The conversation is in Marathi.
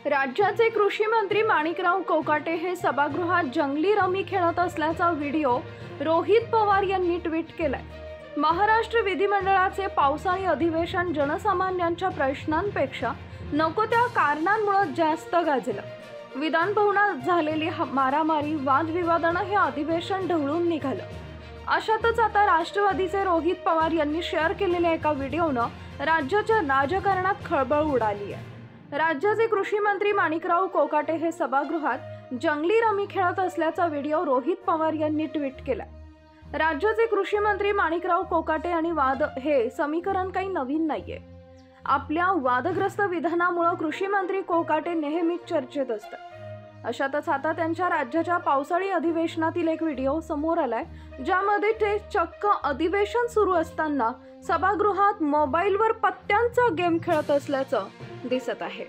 राज्याचे कृषी मंत्री माणिकराव कोकाटे हे सभागृहात जंगली रमी खेळत असल्याचा व्हिडिओ रोहित पवार यांनी ट्विट केलाय। महाराष्ट्र विधिमंडळाचे पावसाळी अधिवेशन जनसामान्यांच्या प्रश्नांपेक्षा नको त्या कारणांमुळे जास्त गाजलं। विधान भवनात झालेली मारामारी वादविवादानं हे अधिवेशन ढवळून निघालं। अशातच आता राष्ट्रवादीचे रोहित पवार यांनी शेअर केलेल्या एका व्हिडिओनं राज्याच्या राजकारणात खळबळ उडाली आहे। राज्याचे कृषी मंत्री माणिकराव कोकाटे हे सभागृहात जंगली रमी खेळत असल्याचा व्हिडिओ रोहित पवार यांनी ट्विट केला। राज्याचे कृषी मंत्री माणिकराव कोकाटे आणि वाद हे समीकरण काही नवीन नाहीये। आपल्या वादग्रस्त विधानामुळे कृषी मंत्री कोकाटे नेहमीच चर्चेत असतात। अशातच आता त्यांच्या राज्याच्या पावसाळी अधिवेशनातील एक व्हिडिओ समोर आलाय, ज्यामध्ये ते चक्क अधिवेशन सुरू असताना सभागृहात मोबाईलवर पत्त्यांचा गेम खेळत असल्याचं दिसत आहे।